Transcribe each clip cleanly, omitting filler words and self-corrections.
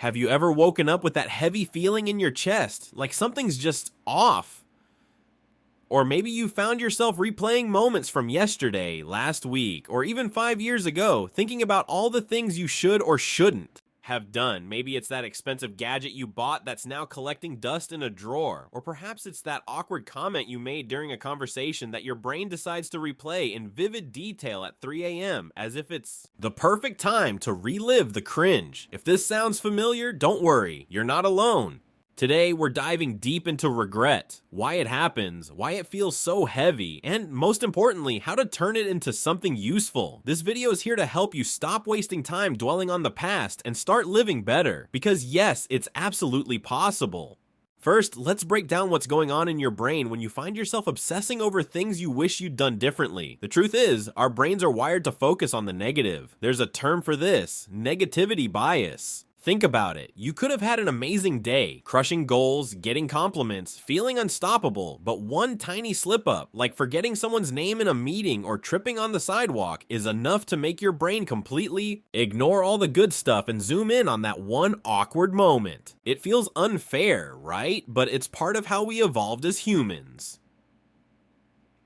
Have you ever woken up with that heavy feeling in your chest, like something's just off? Or maybe you found yourself replaying moments from yesterday, last week, or even 5 years ago, thinking about all the things you should or shouldn't have done. Maybe it's that expensive gadget you bought that's now collecting dust in a drawer. Or perhaps it's that awkward comment you made during a conversation that your brain decides to replay in vivid detail at 3 a.m. as if it's the perfect time to relive the cringe. If this sounds familiar, don't worry, you're not alone. Today, we're diving deep into regret, why it happens, why it feels so heavy, and most importantly, how to turn it into something useful. This video is here to help you stop wasting time dwelling on the past and start living better, because yes, it's absolutely possible. First, let's break down what's going on in your brain when you find yourself obsessing over things you wish you'd done differently. The truth is, our brains are wired to focus on the negative. There's a term for this: negativity bias. Think about it. You could have had an amazing day, crushing goals, getting compliments, feeling unstoppable, but one tiny slip up, like forgetting someone's name in a meeting or tripping on the sidewalk, is enough to make your brain completely ignore all the good stuff and zoom in on that one awkward moment. It feels unfair, right? But it's part of how we evolved as humans.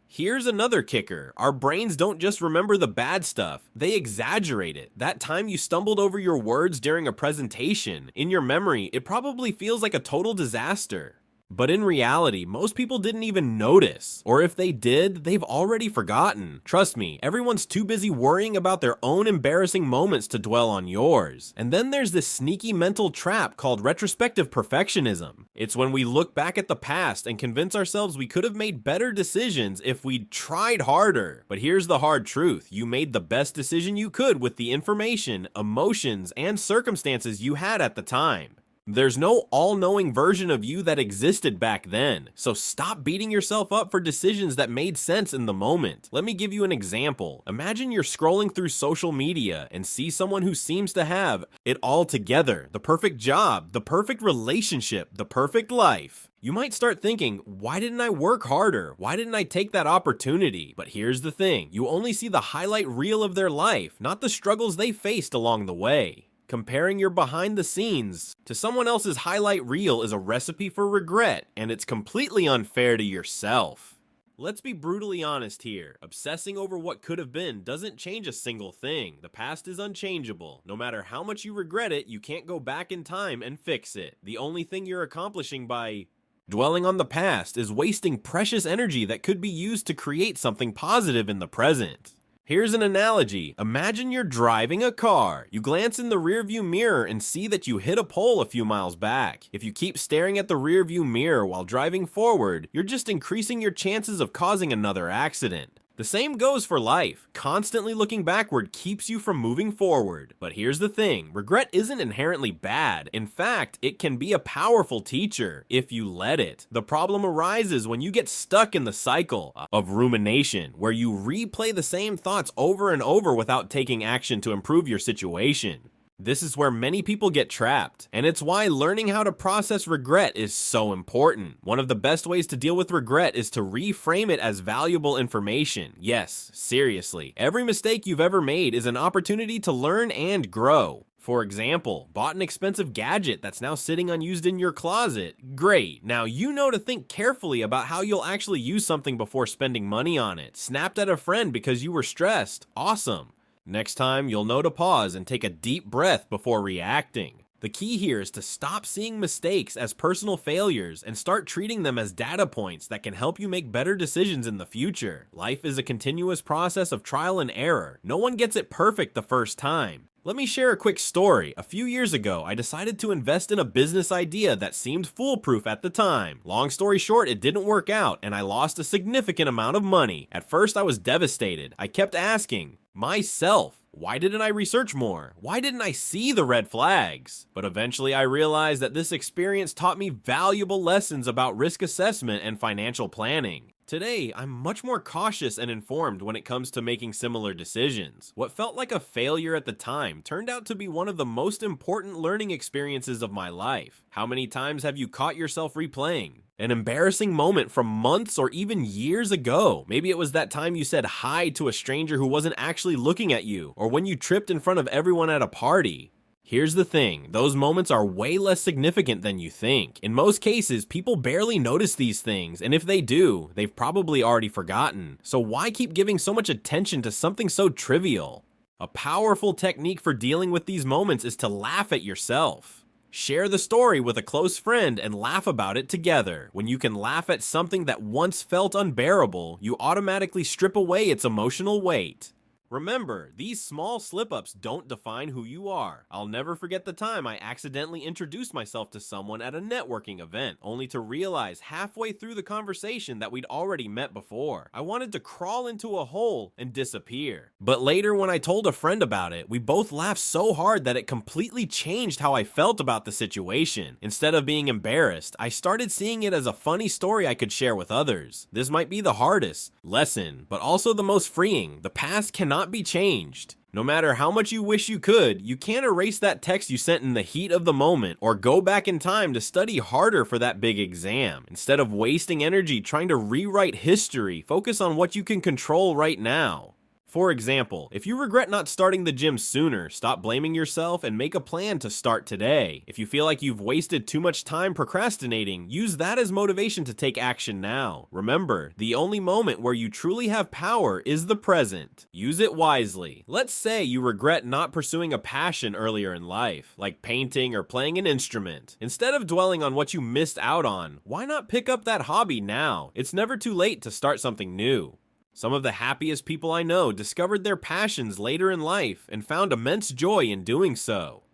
Here's another kicker. Our brains don't just remember the bad stuff, they exaggerate it. That time you stumbled over your words during a presentation, in your memory, it probably feels like a total disaster. But in reality, most people didn't even notice. Or if they did, they've already forgotten. Trust me, everyone's too busy worrying about their own embarrassing moments to dwell on yours. And then there's this sneaky mental trap called retrospective perfectionism. It's when we look back at the past and convince ourselves we could have made better decisions if we'd tried harder. But here's the hard truth. You made the best decision you could with the information, emotions, and circumstances you had at the time. There's no all-knowing version of you that existed back then, so stop beating yourself up for decisions that made sense in the moment. Let me give you an example. Imagine you're scrolling through social media and see someone who seems to have it all together, the perfect job, the perfect relationship, the perfect life. You might start thinking, why didn't I work harder? Why didn't I take that opportunity? But here's the thing, you only see the highlight reel of their life, not the struggles they faced along the way. Comparing your behind the scenes to someone else's highlight reel is a recipe for regret, and it's completely unfair to yourself. Let's be brutally honest here. Obsessing over what could have been doesn't change a single thing. The past is unchangeable. No matter how much you regret it, you can't go back in time and fix it. The only thing you're accomplishing by dwelling on the past is wasting precious energy that could be used to create something positive in the present. Here's an analogy. Imagine you're driving a car. You glance in the rearview mirror and see that you hit a pole a few miles back. If you keep staring at the rearview mirror while driving forward, you're just increasing your chances of causing another accident. The same goes for life. Constantly looking backward keeps you from moving forward. But here's the thing, regret isn't inherently bad. In fact, it can be a powerful teacher if you let it. The problem arises when you get stuck in the cycle of rumination, where you replay the same thoughts over and over without taking action to improve your situation. This is where many people get trapped, and it's why learning how to process regret is so important. One of the best ways to deal with regret is to reframe it as valuable information. Yes, seriously, every mistake you've ever made is an opportunity to learn and grow. For example, bought an expensive gadget that's now sitting unused in your closet. Great, now you know to think carefully about how you'll actually use something before spending money on it. Snapped at a friend because you were stressed. Awesome. Next time, you'll know to pause and take a deep breath before reacting. The key here is to stop seeing mistakes as personal failures and start treating them as data points that can help you make better decisions in the future. Life is a continuous process of trial and error. No one gets it perfect the first time. Let me share a quick story. A few years ago, I decided to invest in a business idea that seemed foolproof at the time. Long story short, it didn't work out, and I lost a significant amount of money. At first, I was devastated. I kept asking myself, why didn't I research more? Why didn't I see the red flags? But eventually I realized that this experience taught me valuable lessons about risk assessment and financial planning. Today, I'm much more cautious and informed when it comes to making similar decisions. What felt like a failure at the time turned out to be one of the most important learning experiences of my life. How many times have you caught yourself replaying an embarrassing moment from months or even years ago? Maybe it was that time you said hi to a stranger who wasn't actually looking at you, or when you tripped in front of everyone at a party. Here's the thing, those moments are way less significant than you think. In most cases, people barely notice these things, and if they do, they've probably already forgotten. So why keep giving so much attention to something so trivial? A powerful technique for dealing with these moments is to laugh at yourself. Share the story with a close friend and laugh about it together. When you can laugh at something that once felt unbearable, you automatically strip away its emotional weight. Remember, these small slip-ups don't define who you are. I'll never forget the time I accidentally introduced myself to someone at a networking event, only to realize halfway through the conversation that we'd already met before. I wanted to crawl into a hole and disappear. But later, when I told a friend about it, we both laughed so hard that it completely changed how I felt about the situation. Instead of being embarrassed, I started seeing it as a funny story I could share with others. This might be the hardest lesson, but also the most freeing. The past cannot be changed. No matter how much you wish you could, you can't erase that text you sent in the heat of the moment or go back in time to study harder for that big exam. Instead of wasting energy trying to rewrite history, focus on what you can control right now. For example, if you regret not starting the gym sooner, stop blaming yourself and make a plan to start today. If you feel like you've wasted too much time procrastinating, use that as motivation to take action now. Remember, the only moment where you truly have power is the present. Use it wisely. Let's say you regret not pursuing a passion earlier in life, like painting or playing an instrument. Instead of dwelling on what you missed out on, why not pick up that hobby now? It's never too late to start something new. Some of the happiest people I know discovered their passions later in life and found immense joy in doing so.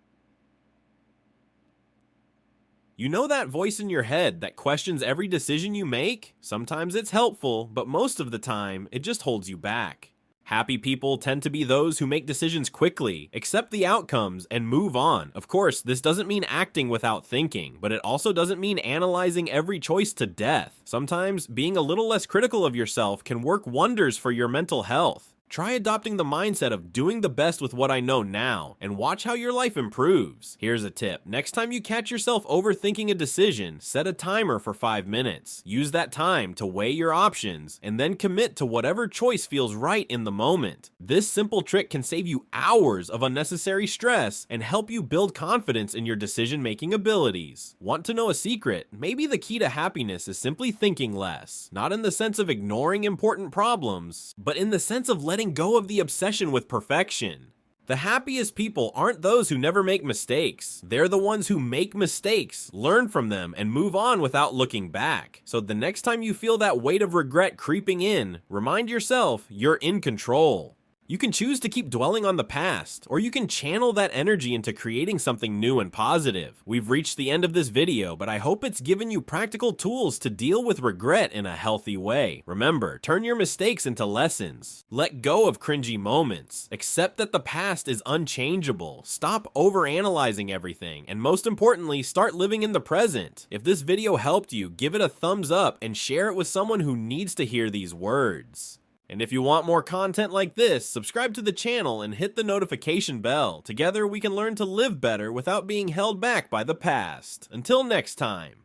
You know that voice in your head that questions every decision you make? Sometimes it's helpful, but most of the time, it just holds you back. Happy people tend to be those who make decisions quickly, accept the outcomes, and move on. Of course, this doesn't mean acting without thinking, but it also doesn't mean analyzing every choice to death. Sometimes, being a little less critical of yourself can work wonders for your mental health. Try adopting the mindset of doing the best with what I know now, and watch how your life improves. Here's a tip. Next time you catch yourself overthinking a decision, set a timer for 5 minutes. Use that time to weigh your options, and then commit to whatever choice feels right in the moment. This simple trick can save you hours of unnecessary stress and help you build confidence in your decision-making abilities. Want to know a secret? Maybe the key to happiness is simply thinking less. Not in the sense of ignoring important problems, but in the sense of letting go of the obsession with perfection. The happiest people aren't those who never make mistakes. They're the ones who make mistakes, learn from them, and move on without looking back. So the next time you feel that weight of regret creeping in, remind yourself you're in control. You can choose to keep dwelling on the past, or you can channel that energy into creating something new and positive. We've reached the end of this video, but I hope it's given you practical tools to deal with regret in a healthy way. Remember, turn your mistakes into lessons. Let go of cringy moments. Accept that the past is unchangeable. Stop overanalyzing everything, and most importantly, start living in the present. If this video helped you, give it a thumbs up and share it with someone who needs to hear these words. And if you want more content like this, subscribe to the channel and hit the notification bell. Together we can learn to live better without being held back by the past. Until next time.